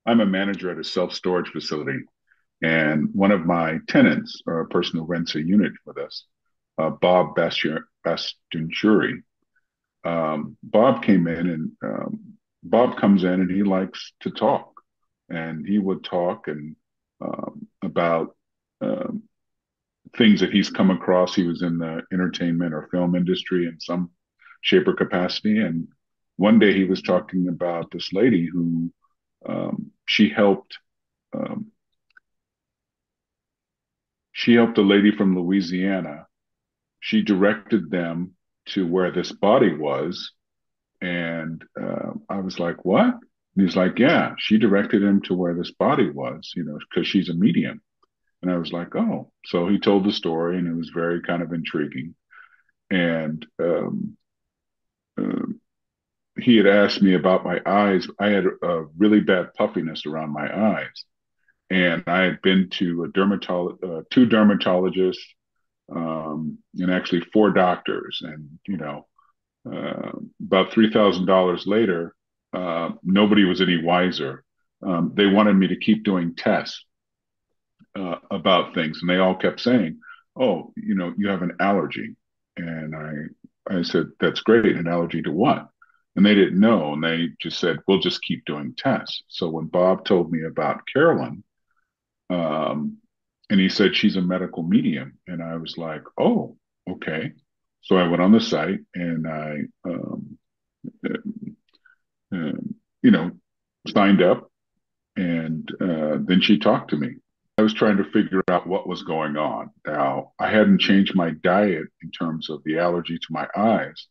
I'm a manager at a self-storage facility, and one of my tenants, or a person who rents a unit with us, Bob Bastunguri. Bob came in, and Bob comes in, and he likes to talk, and he would talk and about um, things that he's come across. He was in the entertainment or film industry in some shape or capacity, and one day he was talking about this lady who she helped. Um, she helped a lady from Louisiana. She directed them to where this body was. And I was like, what? And he's like, yeah, she directed him to where this body was, because she's a medium. And I was like, oh. So he told the story, and it was very kind of intriguing. And uh, he had asked me about my eyes. I had a really bad puffiness around my eyes. And I had been to two dermatologists, and actually four doctors. And, about $3,000 later, nobody was any wiser. They wanted me to keep doing tests about things, and they all kept saying, "Oh, you have an allergy." And I said, "That's great. An allergy to what?" And they didn't know, and they just said, "We'll just keep doing tests." So when Bob told me about Carolyn, um, and he said she's a medical medium, and I was like, "Oh, okay." So I went on the site and I uh, you know, signed up, and then she talked to me. I was trying to figure out what was going on. Now, I hadn't changed my diet in terms of the allergy to my eyes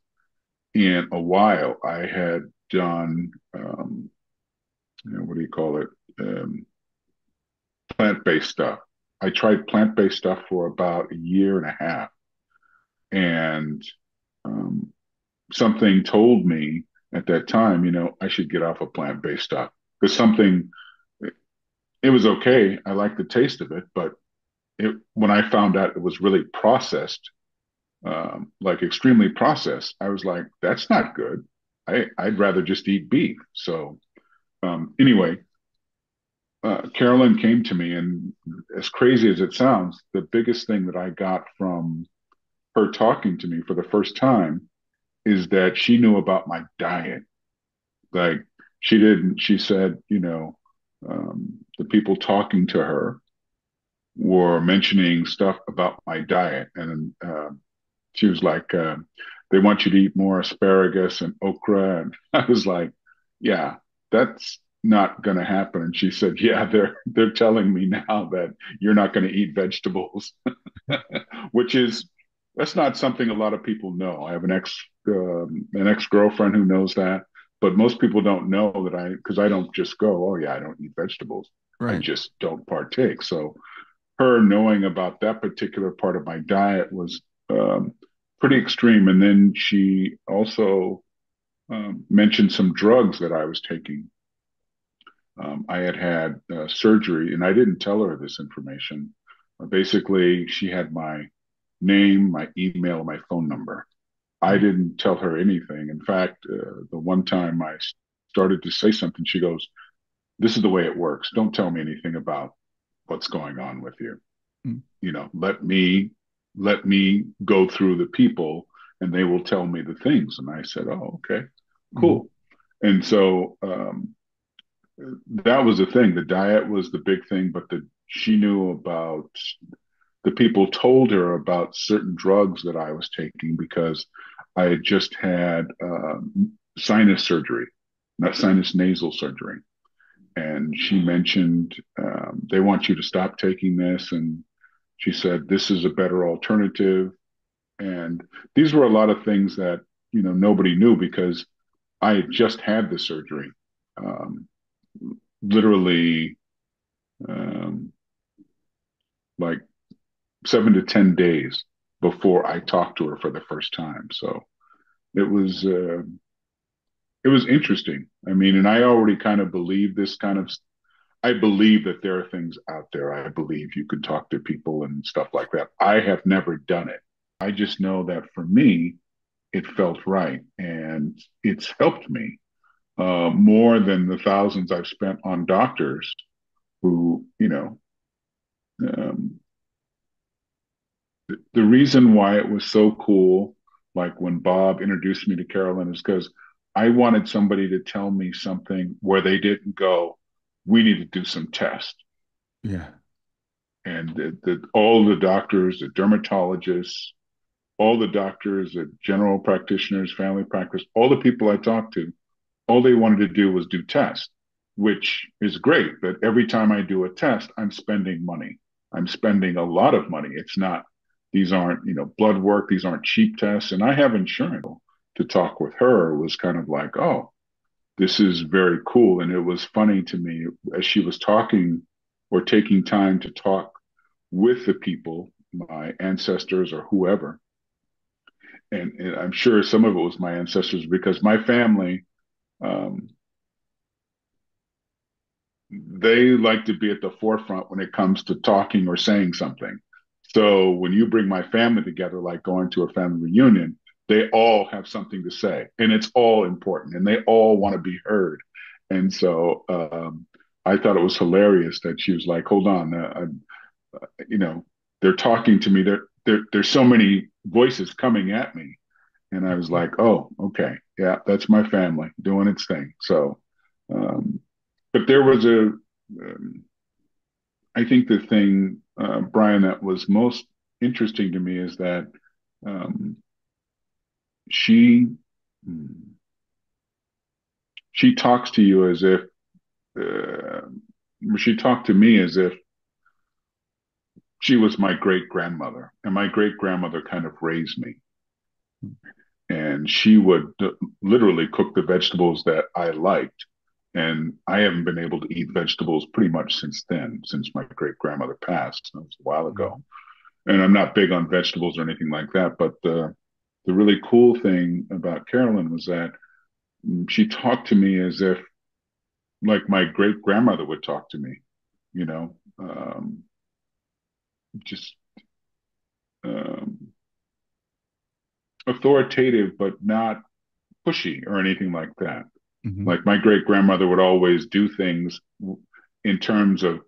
in a while. I had done, what do you call it? Um, Plant-based stuff. I tried plant-based stuff for about a year and a half, and um, something told me at that time, I should get off of plant-based stuff because something it was okay. I liked the taste of it, but when I found out it was really processed, like extremely processed, I was like, that's not good. I'd rather just eat beef. So anyway, Carolyn came to me, and as crazy as it sounds, the biggest thing that I got from her talking to me for the first time is that she knew about my diet. Like she didn't. She said, the people talking to her were mentioning stuff about my diet, and she was like, "They want you to eat more asparagus and okra," and I was like, "Yeah, that's not going to happen." And she said, "Yeah, they're telling me now that you're not going to eat vegetables," which is that's not something a lot of people know. I have an ex girlfriend who knows that, but most people don't know that because I don't just go, "Oh yeah, I don't eat vegetables." I Right. just don't partake. So her knowing about that particular part of my diet was um, pretty extreme. And then she also mentioned some drugs that I was taking. I had had surgery, and I didn't tell her this information. Basically, she had my name, my email, my phone number. I Mm. didn't tell her anything. In fact, the one time I started to say something, she goes, "This is the way it works. Don't tell me anything about what's going on with you. Mm. Let me go through the people, and they will tell me the things." And I said, "Oh, okay, Mhm. cool." And so that was the thing. The diet was the big thing, but she knew about the people told her about certain drugs that I was taking because I had just had sinus surgery, not sinus nasal surgery. And she mentioned they want you to stop taking this, and she said, "This is a better alternative." And these were a lot of things that, nobody knew because I had just had the surgery, um, literally um, like 7 to 10 days before I talked to her for the first time. So it was, uh, it was interesting. I mean, and I already kind of believe this kind of, I believe that there are things out there. I believe you could talk to people and stuff like that. I have never done it. I just know that for me, it felt right, and it's helped me. more than the thousands I've spent on doctors who, um, the reason why it was so cool, like when Bob introduced me to Carolyn, is because I wanted somebody to tell me something where they didn't go, we need to do some tests. Yeah. And all the doctors, the dermatologists, all the doctors, the general practitioners, family practice, all the people I talked to, all they wanted to do was do tests, which is great. But every time I do a test, I'm spending money. I'm spending a lot of money. It's not, these aren't, blood work. These aren't cheap tests. And I have insurance. To talk with her was kind of like, oh, this is very cool. And it was funny to me as she was talking or taking time to talk with the people, my ancestors or whoever. And I'm sure some of it was my ancestors because my family, um, they like to be at the forefront when it comes to talking or saying something. So when you bring my family together, like going to a family reunion, they all have something to say and it's all important and they all want to be heard. And so I thought it was hilarious that she was like, hold on, you know, they're talking to me. There's so many voices coming at me. And I was like, oh, okay. Yeah, that's my family doing its thing. So, um, but there was I think the thing, Brian, that was most interesting to me is that um, she she talks to you as if uh, she talked to me as if she was my great grandmother, and my great grandmother kind of raised me, and she would literally cook the vegetables that I liked. And I haven't been able to eat vegetables pretty much since then, since my great grandmother passed. That was a while ago. Mhm. And I'm not big on vegetables or anything like that. But the really cool thing about Carolyn was that she talked to me as if, like, my great grandmother would talk to me, you know, just um, authoritative, but not pushy or anything like that. Mhm. Like, my great grandmother would always do things in terms of,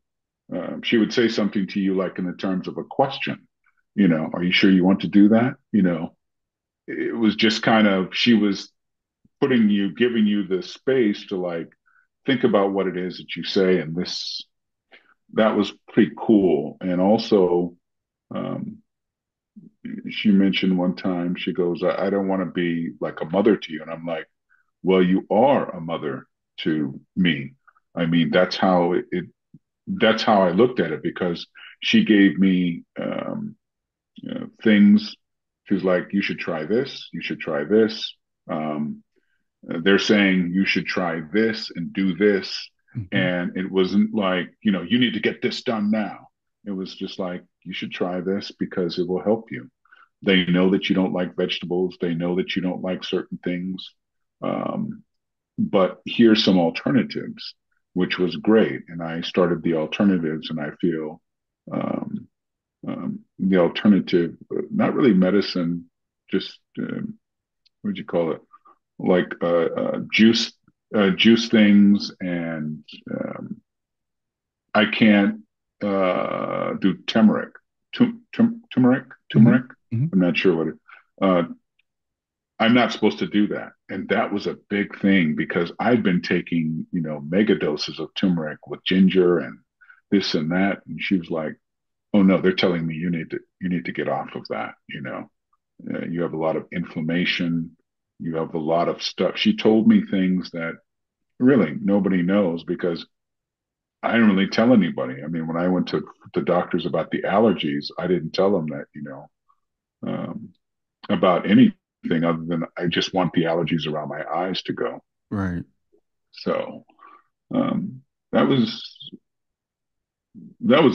she would say something to you, like in the terms of a question, are you sure you want to do that? It was just kind of, she was giving you the space to like think about what it is that you say. And that was pretty cool. And also, um, she mentioned one time, she goes, I don't want to be like a mother to you. And I'm like, well, you are a mother to me. I mean, that's how I looked at it because she gave me, things. She was like, you should try this. You should try this. Um, they're saying you should try this and do this. Mhm. And it wasn't like, you need to get this done now. It was just like, you should try this because it will help you. They know that you don't like vegetables. They know that you don't like certain things. Um, but here's some alternatives, which was great. And I started the alternatives, and I feel the alternative, not really medicine, just what would you call it? Like juice things, and I can't do turmeric. Turmeric. Mhm. Mhm. I'm not sure what it. Uh, I'm not supposed to do that, and that was a big thing because I'd been taking mega doses of turmeric with ginger and this and that, and she was like, "Oh no, they're telling me you need to get off of that. You have a lot of inflammation. You have a lot of stuff." She told me things that really nobody knows because I didn't really tell anybody. I mean, when I went to the doctors about the allergies, I didn't tell them that, about anything other than I just want the allergies around my eyes to go. Right. So um, that was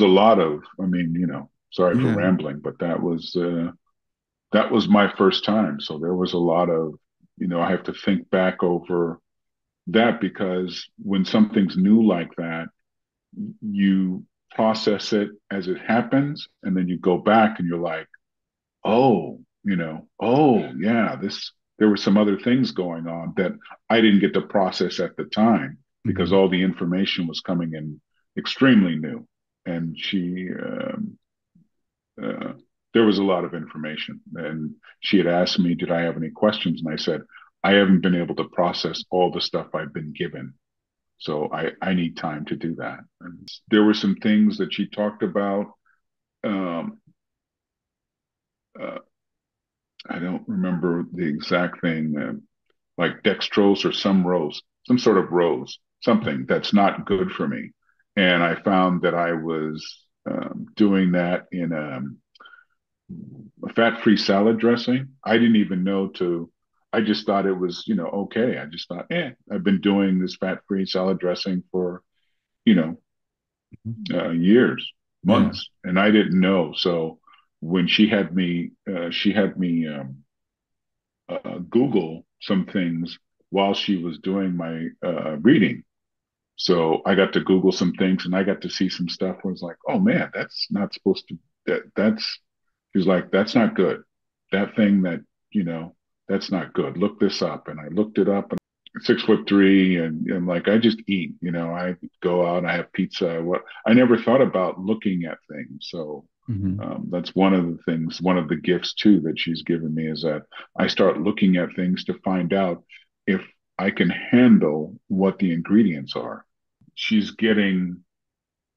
a lot of. I mean, sorry for Yeah. rambling, but that was my first time. So there was a lot of, I have to think back over that because when something's new like that, you process it as it happens, and then you go back and you're like, oh, oh yeah, this. there were some other things going on that I didn't get to process at the time because Hmm. all the information was coming in extremely new. And uh, there was a lot of information. And she had asked me, did I have any questions? And I said, I haven't been able to process all the stuff I've been given. So I need time to do that. And there were some things that she talked about. Um, uh, I don't remember the exact thing, like dextrose or some sort of rose, something that's not good for me. And I found that I was doing that in a fat-free salad dressing. I didn't even know to. I just thought it was, okay. I just thought, I've been doing this fat-free salad dressing for, you know, years, Yeah. months, and I didn't know. So when she had me Google some things while she was doing my reading. So I got to Google some things and I got to see some stuff where it's like, oh man, that's not supposed to, that's, she was like, that's not good. That thing that, you know, that's not good. Look this up. And I looked it up and 6'3" and like, I just eat, I go out and I have pizza. What I never thought about looking at things. So Hmm. that's one of the things, one of the gifts too that she's given me is that I start looking at things to find out if I can handle what the ingredients are. She's getting,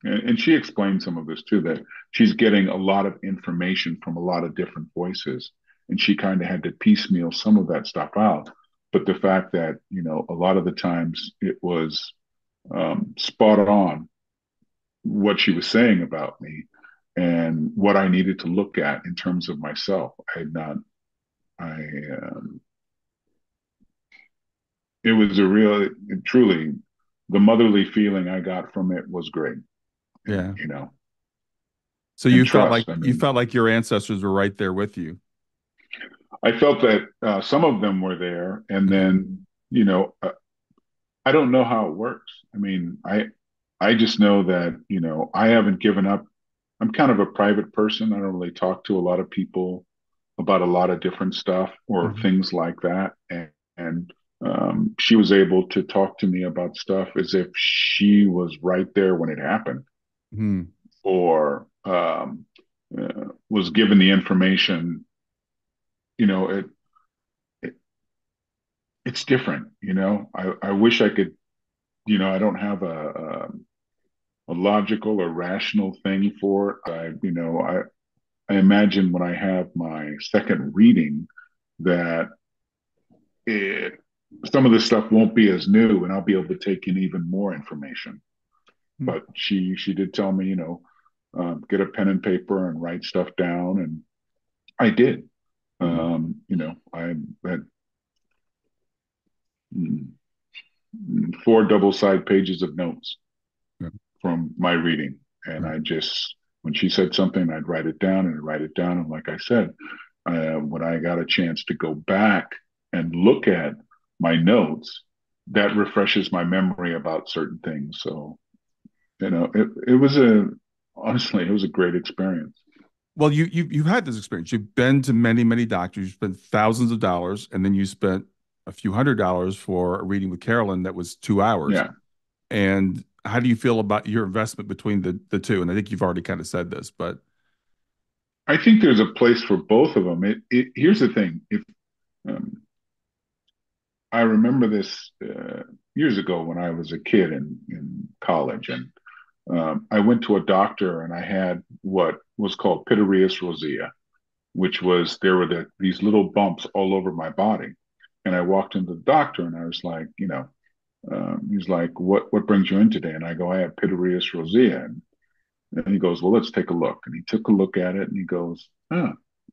and she explained some of this too, that she's getting a lot of information from a lot of different voices. And she kind of had to piecemeal some of that stuff out. But the fact that, a lot of the times it was spot on what she was saying about me and what I needed to look at in terms of myself. I had not, I, um, it was a real, truly, the motherly feeling I got from it was great. And, Yeah. you know, So and you trust. I you mean, felt like your ancestors were right there with you. I felt that some of them were there. And Okay. then, I don't know how it works. I mean, I just know that, I haven't given up. I'm kind of a private person. I don't really talk to a lot of people about a lot of different stuff or Hmm. things like that. And she was able to talk to me about stuff as if she was right there when it happened Hmm. or was given the information. You know, it it's different. I wish I could. I don't have a logical or rational thing for it. I imagine when I have my second reading that it, some of this stuff won't be as new and I'll be able to take in even more information. But she did tell me, get a pen and paper and write stuff down. And I did. Hmm. I had 4 double side pages of notes Yeah. from my reading. And Right. I just, when she said something, I'd write it down and I'd write it down. And like I said, when I got a chance to go back and look at my notes, that refreshes my memory about certain things. So, it was honestly, it was a great experience. Well, you've had this experience. You've been to many doctors. You spent thousands of dollars, and then you spent a few $100s for a reading with Carolyn that was 2 hours. Yeah. And how do you feel about your investment between the two? And I think you've already kind of said this, but I think there's a place for both of them. Here's the thing. If um, I remember this years ago when I was a kid in college, and I went to a doctor and I had what was called pityriasis rosea, which was there were these little bumps all over my body. And I walked into the doctor and I was like, he's like, what brings you in today? And I go, I have pityriasis rosea. And he goes, well, let's take a look. And he took a look at it and he goes,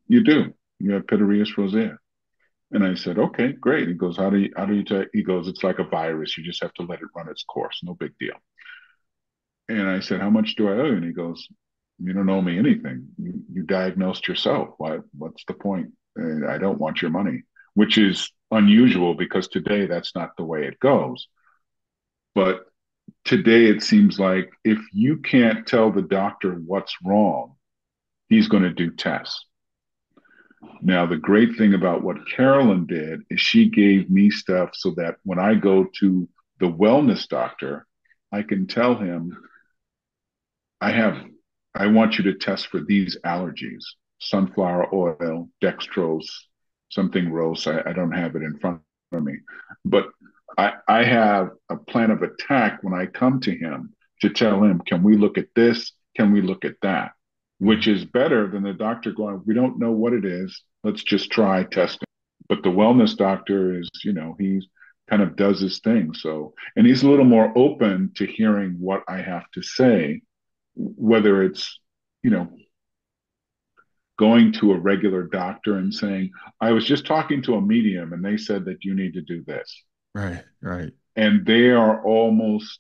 you do. You have pityriasis rosea. And I said, okay, great. He goes, how do you take? He goes, it's like a virus. You just have to let it run its course. No big deal. And I said, how much do I owe you? And he goes, you don't owe me anything. You diagnosed yourself. What's the point? I don't want your money, which is unusual because today that's not the way it goes. But today it seems like if you can't tell the doctor what's wrong, he's going to do tests. Now, the great thing about what Carolyn did is she gave me stuff so that when I go to the wellness doctor, I can tell him, I have, I want you to test for these allergies: sunflower oil, dextrose, something rose. I don't have it in front of me, but I have a plan of attack when I come to him to tell him, can we look at this? Can we look at that? Which Mhm. is better than the doctor going, we don't know what it is. Let's just try testing. But the wellness doctor is, he's kind of does his thing. So, and he's a little more open to hearing what I have to say, whether it's, you know, going to a regular doctor and saying, I was just talking to a medium and they said that you need to do this. Right, right, And they are almost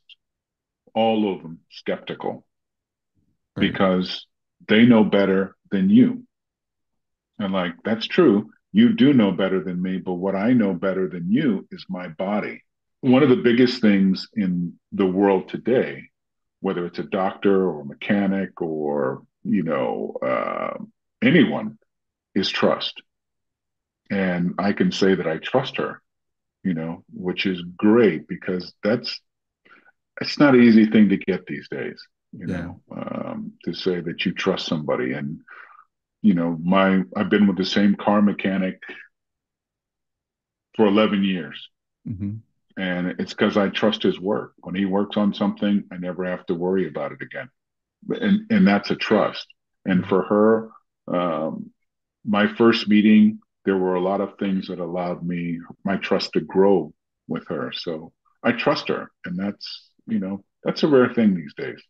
all of them skeptical right. because they know better than you. And like, that's true. You do know better than me, but what I know better than you is my body. One of the biggest things in the world today, whether it's a doctor or a mechanic or, anyone, is trust. And I can say that I trust her, which is great because it's not an easy thing to get these days, Yeah. to say that you trust somebody. And, I've been with the same car mechanic for 11 years. Hmm. And it's because I trust his work. When he works on something, I never have to worry about it again. And that's a trust. And Hmm. for her, um, my first meeting, there were a lot of things that allowed me my trust to grow with her. So I trust her, and that's a rare thing these days.